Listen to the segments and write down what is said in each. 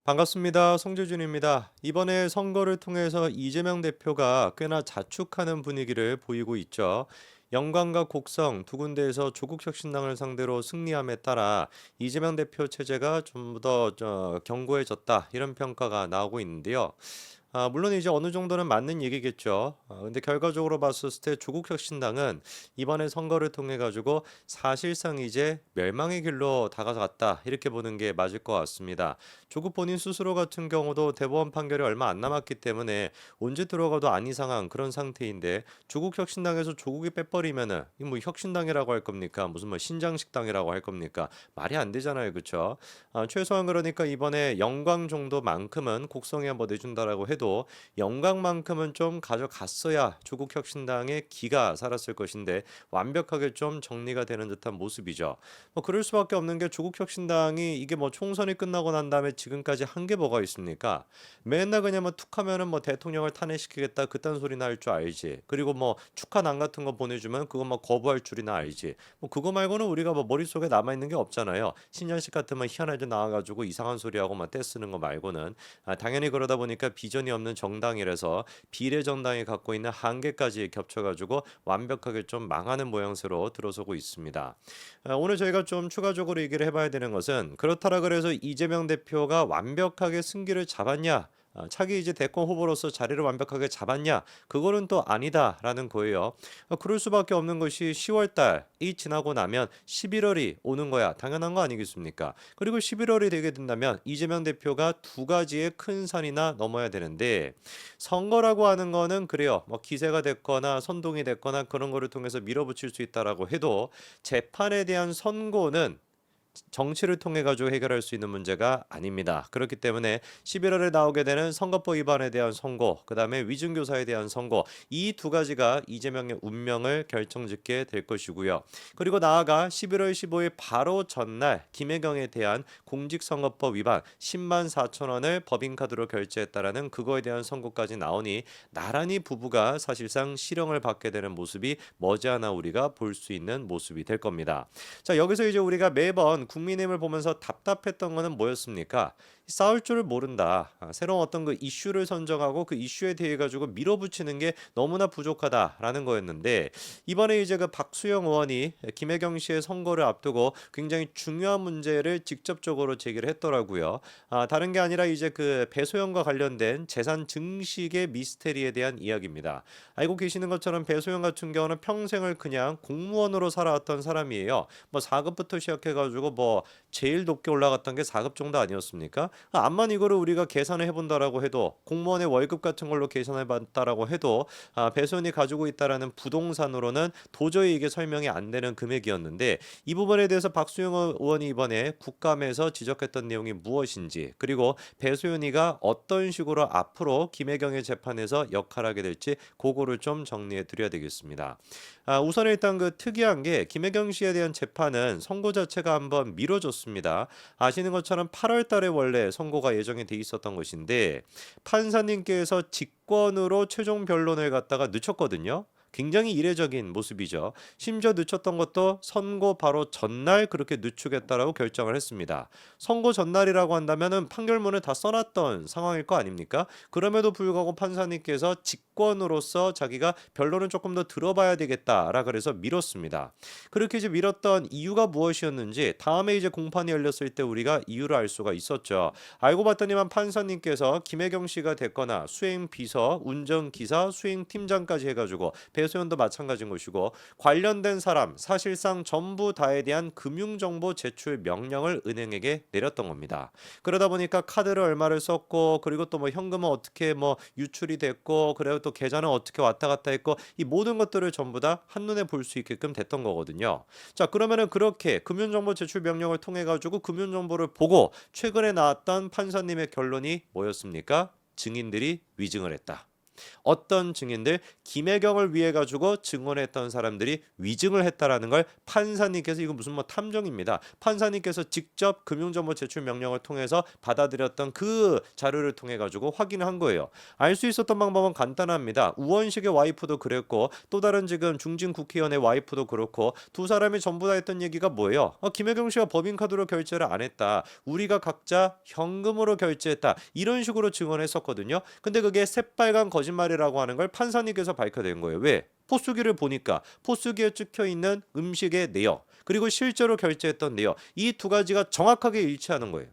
반갑습니다. 송재준입니다. 이번에 선거를 통해서 이재명 대표가 꽤나 자축하는 분위기를 보이고 있죠. 영광과 곡성 두 군데에서 조국혁신당을 상대로 승리함에 따라 이재명 대표 체제가 좀 더 견고해졌다 이런 평가가 나오고 있는데요. 물론 이제 어느 정도는 맞는 얘기겠죠. 근데 결과적으로 봤었을 때 조국 혁신당은 이번에 선거를 통해 가지고 사실상 이제 멸망의 길로 다가갔다. 이렇게 보는 게 맞을 것 같습니다. 조국 본인 스스로 같은 경우도 대법원 판결이 얼마 안 남았기 때문에 언제 들어가도 안 이상한 그런 상태인데 조국 혁신당에서 조국이 빼버리면은 이뭐 혁신당이라고 할 겁니까? 무슨 뭐 신장식당이라고 할 겁니까? 말이 안 되잖아요. 그렇죠? 최소한 그러니까 이번에 영광 정도만큼은 곡성에 한번 내준다라고 해도 영광만큼은 좀 가져갔어야 조국 혁신당의 기가 살았을 것인데 완벽하게 좀 정리가 되는 듯한 모습이죠. 뭐 그럴 수밖에 없는 게 조국 혁신당이 이게 뭐 총선이 끝나고 난 다음에 지금까지 한 게 뭐가 있습니까? 맨날 그냥 뭐 툭하면은 뭐 대통령을 탄핵시키겠다 그딴 소리나 할 줄 알지. 그리고 뭐 축하남 같은 거 보내주면 그거 뭐 거부할 줄이나 알지. 뭐 그거 말고는 우리가 뭐 머릿속에 남아 있는 게 없잖아요. 신년식 같으면 희한하게 나와가지고 이상한 소리하고 막 떼쓰는 거 말고는 당연히 그러다 보니까 비전이 없는 정당이라서 비례정당이 갖고 있는 한계까지 겹쳐가지고 완벽하게 좀 망하는 모양새로 들어서고 있습니다. 오늘 저희가 좀 추가적으로 얘기를 해봐야 되는 것은 그렇다라 그래서 이재명 대표가 완벽하게 승기를 잡았냐? 차기 이제 대권 후보로서 자리를 완벽하게 잡았냐? 그거는 또 아니다라는 거예요. 그럴 수밖에 없는 것이 10월 달이 지나고 나면 11월이 오는 거야. 당연한 거 아니겠습니까? 그리고 11월이 되게 된다면 이재명 대표가 두 가지의 큰 산이나 넘어야 되는데 선거라고 하는 거는 그래요. 뭐 기세가 됐거나 선동이 됐거나 그런 거를 통해서 밀어붙일 수 있다라고 해도 재판에 대한 선고는 정치를 통해 가지고 해결할 수 있는 문제가 아닙니다. 그렇기 때문에 11월에 나오게 되는 선거법 위반에 대한 선고, 그다음에 위증교사에 대한 선고 이 두 가지가 이재명의 운명을 결정짓게 될 것이고요. 그리고 나아가 11월 15일 바로 전날 김혜경에 대한 공직선거법 위반 10만 4천 원을 법인카드로 결제했다라는 그거에 대한 선고까지 나오니 나란히 부부가 사실상 실형을 받게 되는 모습이 머지않아 우리가 볼 수 있는 모습이 될 겁니다. 자, 여기서 이제 우리가 매번 국민의힘을 보면서 답답했던 거는 뭐였습니까? 싸울 줄을 모른다. 새로운 어떤 그 이슈를 선정하고 그 이슈에 대해 가지고 밀어붙이는 게 너무나 부족하다라는 거였는데 이번에 이제 그 박수영 의원이 김혜경 씨의 선거를 앞두고 굉장히 중요한 문제를 직접적으로 제기를 했더라고요. 다른 게 아니라 이제 그 배소영과 관련된 재산 증식의 미스테리에 대한 이야기입니다. 알고 계시는 것처럼 배소영 같은 경우는 평생을 그냥 공무원으로 살아왔던 사람이에요. 뭐 4급부터 시작해가지고 뭐 제일 높게 올라갔던 게 4급 정도 아니었습니까? 암만 이거를 우리가 계산을 해본다라고 해도 공무원의 월급 같은 걸로 계산해 봤다라고 해도 배수원이 가지고 있다라는 부동산으로는 도저히 이게 설명이 안 되는 금액이었는데 이 부분에 대해서 박수영 의원이 이번에 국감에서 지적했던 내용이 무엇인지 그리고 배수연이가 어떤 식으로 앞으로 김혜경의 재판에서 역할하게 될지 그거를 좀 정리해 드려야 되겠습니다. 우선 일단 그 특이한 게 김혜경 씨에 대한 재판은 선고 자체가 한번 미뤄졌습니다. 아시는 것처럼 8월 달에 원래 선고가 예정이 돼 있었던 것인데 판사님께서 직권으로 최종 변론을 갖다가 늦췄거든요. 굉장히 이례적인 모습이죠. 심지어 늦췄던 것도 선고 바로 전날 그렇게 늦추겠다라고 결정을 했습니다. 선고 전날이라고 한다면은 판결문을 다 써놨던 상황일 거 아닙니까? 그럼에도 불구하고 판사님께서 직권으로서 자기가 변론을 조금 더 들어봐야 되겠다라 그래서 미뤘습니다. 그렇게 이제 미뤘던 이유가 무엇이었는지 다음에 이제 공판이 열렸을 때 우리가 이유를 알 수가 있었죠. 알고 봤더니만 판사님께서 김혜경 씨가 됐거나 수행 비서, 운전 기사, 수행 팀장까지 해가지고 배수연도 마찬가지인 것이고 관련된 사람 사실상 전부 다에 대한 금융정보 제출 명령을 은행에게 내렸던 겁니다. 그러다 보니까 카드를 얼마를 썼고 그리고 또 뭐 현금은 어떻게 뭐 유출이 됐고 그리고 또 계좌는 어떻게 왔다 갔다 했고 이 모든 것들을 전부 다 한눈에 볼 수 있게끔 됐던 거거든요. 자, 그러면은 그렇게 금융정보 제출 명령을 통해 가지고 금융정보를 보고 최근에 나왔던 판사님의 결론이 뭐였습니까? 증인들이 위증을 했다. 어떤 증인들, 김혜경을 위해 가지고 증언했던 사람들이 위증을 했다라는 걸 판사님께서, 이거 무슨 뭐 탐정입니다. 판사님께서 직접 금융정보 제출 명령을 통해서 받아들였던 그 자료를 통해 가지고 확인을 한 거예요. 알 수 있었던 방법은 간단합니다. 우원식의 와이프도 그랬고 또 다른 지금 중진 국회의원의 와이프도 그렇고 두 사람이 전부 다 했던 얘기가 뭐예요? 김혜경 씨가 법인카드로 결제를 안 했다. 우리가 각자 현금으로 결제했다. 이런 식으로 증언했었거든요. 근데 그게 새빨간 거짓말이라고 하는 걸 판사님께서 밝혀낸 거예요. 왜? 포수기를 보니까 포수기에 찍혀 있는 음식의 내역 그리고 실제로 결제했던 내역 이 두 가지가 정확하게 일치하는 거예요.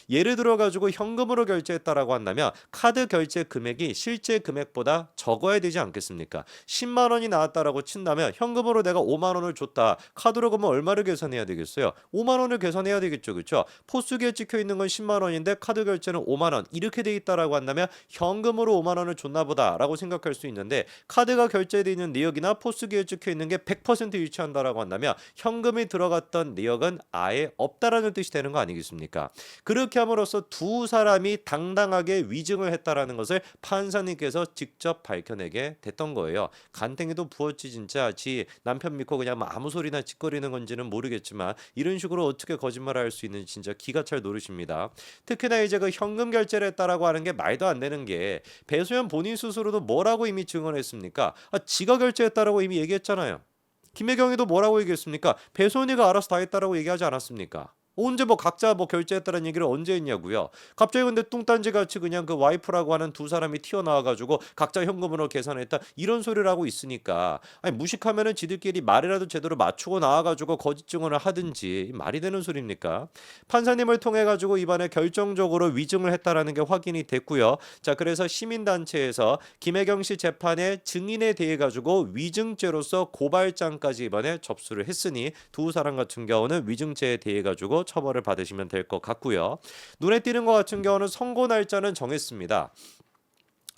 예를 들어 가지고 현금으로 결제했다라고 한다면 카드 결제 금액이 실제 금액보다 적어야 되지 않겠습니까? 10만 원이 나왔다라고 친다면 현금으로 내가 5만 원을 줬다. 카드로 그러면 얼마를 계산해야 되겠어요? 5만 원을 계산해야 되겠죠. 그렇죠? 포수기에 찍혀 있는 건 10만 원인데 카드 결제는 5만 원. 이렇게 돼 있다라고 한다면 현금으로 5만 원을 줬나 보다라고 생각할 수 있는데 카드가 결제되어 있는 내역이나 포수기에 찍혀 있는 게 100% 일치한다라고 한다면 현금이 들어갔던 내역은 아예 없다라는 뜻이 되는 거 아니겠습니까? 그렇게 함으로써 두 사람이 당당하게 위증을 했다라는 것을 판사님께서 직접 밝혀내게 됐던 거예요. 간땡이도 부었지 진짜 지 남편 믿고 그냥 뭐 아무 소리나 짓거리는 건지는 모르겠지만 이런 식으로 어떻게 거짓말을 할 수 있는지 진짜 기가 찰 노릇입니다. 특히나 이제 그 현금 결제를 했다라고 하는 게 말도 안 되는 게 배소연 본인 스스로도 뭐라고 이미 증언했습니까? 지가 결제했다라고 이미 얘기했잖아요. 김혜경이도 뭐라고 얘기했습니까? 배소연이가 알아서 다 했다라고 얘기하지 않았습니까? 언제 뭐 각자 뭐 결제했다는 얘기를 언제 했냐고요. 갑자기 근데 뚱딴지 같이 그냥 그 와이프라고 하는 두 사람이 튀어나와가지고 각자 현금으로 계산했다 이런 소리를 하고 있으니까 아니 무식하면은 지들끼리 말이라도 제대로 맞추고 나와가지고 거짓 증언을 하든지 말이 되는 소리입니까? 판사님을 통해 가지고 이번에 결정적으로 위증을 했다라는 게 확인이 됐고요. 자 그래서 시민단체에서 김혜경 씨 재판의 증인에 대해 가지고 위증죄로서 고발장까지 이번에 접수를 했으니 두 사람 같은 경우는 위증죄에 대해 가지고 처벌을 받으시면 될 것 같고요. 눈에 띄는 것 같은 경우는 선고 날짜는 정했습니다.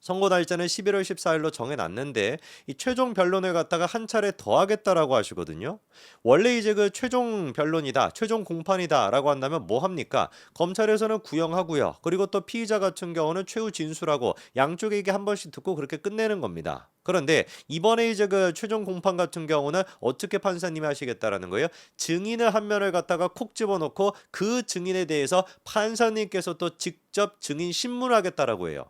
선고 날짜는 11월 14일로 정해놨는데 이 최종 변론을 갖다가 한 차례 더 하겠다라고 하시거든요. 원래 이제 그 최종 변론이다, 최종 공판이다라고 한다면 뭐 합니까? 검찰에서는 구형하고요. 그리고 또 피의자 같은 경우는 최후 진술하고 양쪽 얘기 한 번씩 듣고 그렇게 끝내는 겁니다. 그런데 이번에 이제 그 최종 공판 같은 경우는 어떻게 판사님이 하시겠다라는 거예요? 증인을 한 면을 갖다가 콕 집어넣고 그 증인에 대해서 판사님께서 또 직접 증인 신문을 하겠다라고 해요.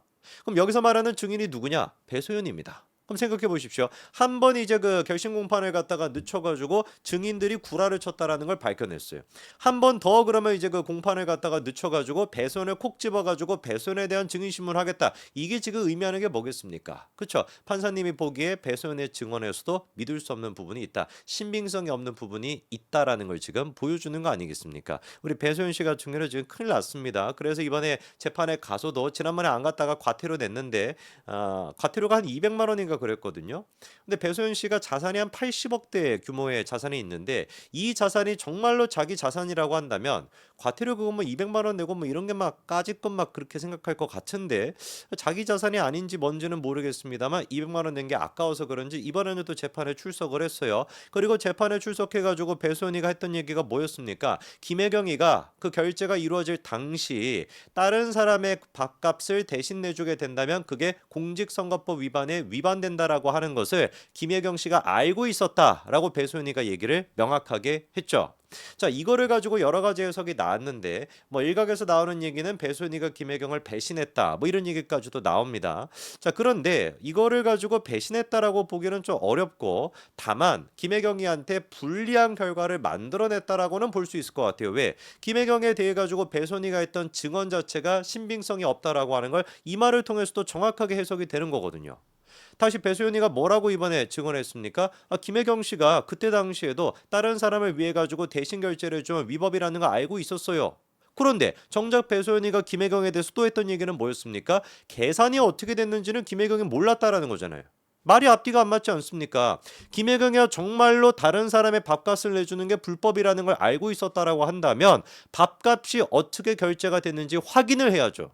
그럼 여기서 말하는 증인이 누구냐? 배소연입니다. 그럼 생각해 보십시오. 한 번 이제 그 결심 공판을 갖다가 늦춰가지고 증인들이 구라를 쳤다라는 걸 밝혀냈어요. 한 번 더 그러면 이제 그 공판을 갖다가 늦춰가지고 배소연을 콕 집어가지고 배소연에 대한 증인 신문을 하겠다. 이게 지금 의미하는 게 뭐겠습니까? 그렇죠? 판사님이 보기에 배소연의 증언에서도 믿을 수 없는 부분이 있다. 신빙성이 없는 부분이 있다라는 걸 지금 보여주는 거 아니겠습니까? 우리 배소연 씨 같은 경우는 지금 큰일 났습니다. 그래서 이번에 재판에 가서도 지난번에 안 갔다가 과태료 냈는데 과태료가 한 200만 원인가 그랬거든요. 근데 배소연 씨가 자산이 한 80억대 규모의 자산이 있는데 이 자산이 정말로 자기 자산이라고 한다면 과태료 그거 뭐 200만 원 내고 뭐 이런 게 막 까짓것 막 그렇게 생각할 것 같은데 자기 자산이 아닌지 뭔지는 모르겠습니다만 200만 원 낸 게 아까워서 그런지 이번에는 또 재판에 출석을 했어요. 그리고 재판에 출석해가지고 배소연이가 했던 얘기가 뭐였습니까? 김혜경이가 그 결제가 이루어질 당시 다른 사람의 밥값을 대신 내주게 된다면 그게 공직선거법 위반에 위반된다라고 하는 것을 김혜경 씨가 알고 있었다라고 배소연이가 얘기를 명확하게 했죠. 자, 이거를 가지고 여러 가지 해석이 나왔는데 뭐 일각에서 나오는 얘기는 배소연이가 김혜경을 배신했다 뭐 이런 얘기까지도 나옵니다. 자, 그런데 이거를 가지고 배신했다라고 보기는 좀 어렵고 다만 김혜경이한테 불리한 결과를 만들어냈다라고는 볼 수 있을 것 같아요. 왜? 김혜경에 대해 가지고 배소연이가 했던 증언 자체가 신빙성이 없다라고 하는 걸 이 말을 통해서도 정확하게 해석이 되는 거거든요. 다시 배소연이가 뭐라고 이번에 증언했습니까? 김혜경 씨가 그때 당시에도 다른 사람을 위해 가지고 대신 결제를 좀 위법이라는 거 알고 있었어요. 그런데 정작 배소연이가 김혜경에 대해서 또 했던 얘기는 뭐였습니까? 계산이 어떻게 됐는지는 김혜경이 몰랐다라는 거잖아요. 말이 앞뒤가 안 맞지 않습니까? 김혜경이가 정말로 다른 사람의 밥값을 내주는 게 불법이라는 걸 알고 있었다라고 한다면 밥값이 어떻게 결제가 됐는지 확인을 해야죠.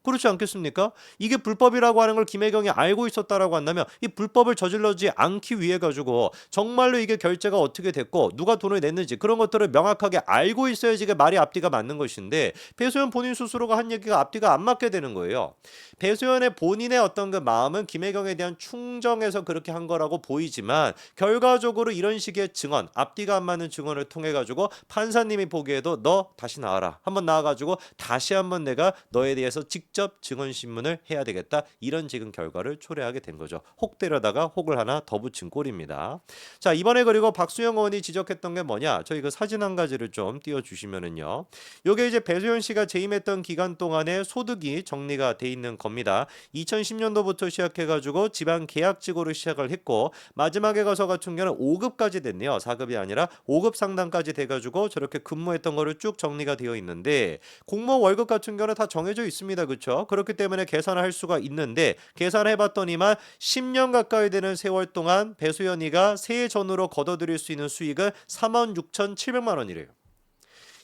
그렇지 않겠습니까? 이게 불법이라고 하는 걸 김혜경이 알고 있었다라고 한다면 이 불법을 저질러지 않기 위해 가지고 정말로 이게 결제가 어떻게 됐고 누가 돈을 냈는지 그런 것들을 명확하게 알고 있어야지 이게 말이 앞뒤가 맞는 것인데 배소연 본인 스스로가 한 얘기가 앞뒤가 안 맞게 되는 거예요. 배소연의 본인의 어떤 그 마음은 김혜경에 대한 충정에서 그렇게 한 거라고 보이지만 결과적으로 이런 식의 증언, 앞뒤가 안 맞는 증언을 통해 가지고 판사님이 보기에도 너 다시 나와라. 한번 나와 가지고 다시 한번 내가 너에 대해서 직접 증언 신문을 해야 되겠다. 이런 지금 결과를 초래하게 된 거죠. 혹 때려다가 혹을 하나 더 붙인 꼴입니다. 자, 이번에 그리고 박수영 의원이 지적했던 게 뭐냐? 저희 그 사진 한 가지를 좀 띄워 주시면은요. 요게 이제 배소연 씨가 재임했던 기간 동안에 소득이 정리가 돼 있는 겁니다. 2010년도부터 시작해 가지고 지방 계약직으로 시작을 했고 마지막에 가서 같은 경우는 5급까지 됐네요. 4급이 아니라 5급 상당까지 돼 가지고 저렇게 근무했던 거를 쭉 정리가 되어 있는데 공무원 월급 같은 경우는 다 정해져 있습니다. 그렇죠? 그렇기 때문에 계산을 할 수가 있는데 계산해 봤더니만 10년 가까이 되는 세월 동안 배수연이가 세해 전후로 걷어들일 수 있는 수익은 46,700만 원이래요.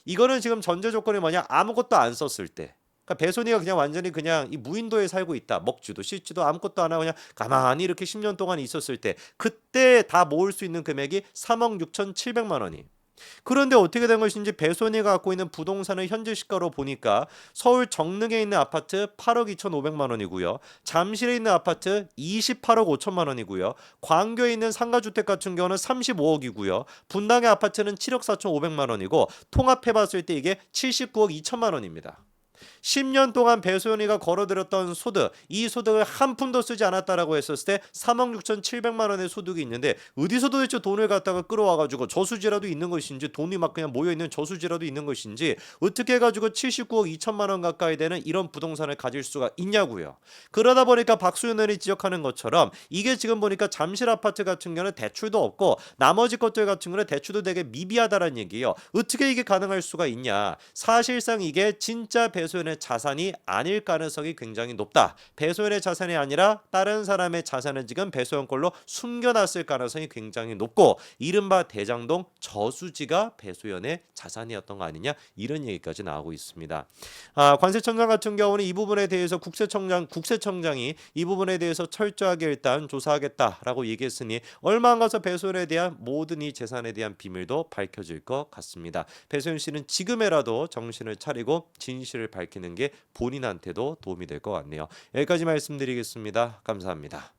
이거는 지금 전제 조건이 뭐냐? 아무것도 안 썼을 때. 그러니까 배소니가 그냥 완전히 그냥 이 무인도에 살고 있다. 먹지도 씻지도 아무것도 안 하고 그냥 가만히 이렇게 10년 동안 있었을 때 그때 다 모을 수 있는 금액이 3억 6,700만 원이. 그런데 어떻게 된 것인지 배소니가 갖고 있는 부동산의 현재 시가로 보니까 서울 정릉에 있는 아파트 8억 2,500만 원이고요. 잠실에 있는 아파트 28억 5천만 원이고요. 광교에 있는 상가주택 같은 경우는 35억이고요. 분당의 아파트는 7억 4,500만 원이고 통합해 봤을 때 이게 79억 2천만 원입니다. 10년 동안 배소연이가 걸어들였던 소득, 이 소득을 한 푼도 쓰지 않았다라고 했었을 때 3억 6,700만 원의 소득이 있는데 어디서 도대체 돈을 갖다가 끌어와가지고 저수지라도 있는 것인지 돈이 막 그냥 모여있는 저수지라도 있는 것인지 어떻게 해가지고 79억 2천만 원 가까이 되는 이런 부동산을 가질 수가 있냐고요. 그러다 보니까 박수현 의원이 지적하는 것처럼 이게 지금 보니까 잠실 아파트 같은 경우는 대출도 없고 나머지 것들 같은 경우는 대출도 되게 미비하다라는 얘기예요. 어떻게 이게 가능할 수가 있냐. 사실상 이게 진짜 배소연의 자산이 아닐 가능성이 굉장히 높다. 배소연의 자산이 아니라 다른 사람의 자산을 지금 배소연 걸로 숨겨놨을 가능성이 굉장히 높고 이른바 대장동 저수지가 배소연의 자산이었던 거 아니냐 이런 얘기까지 나오고 있습니다. 관세청장 같은 경우는 이 부분에 대해서 국세청장이 이 부분에 대해서 철저하게 일단 조사하겠다라고 얘기했으니 얼마 안 가서 배소연에 대한 모든 이 재산에 대한 비밀도 밝혀질 것 같습니다. 배소연 씨는 지금에라도 정신을 차리고 진실을 밝히는 게 본인한테도 도움이 될 것 같네요. 여기까지 말씀드리겠습니다. 감사합니다.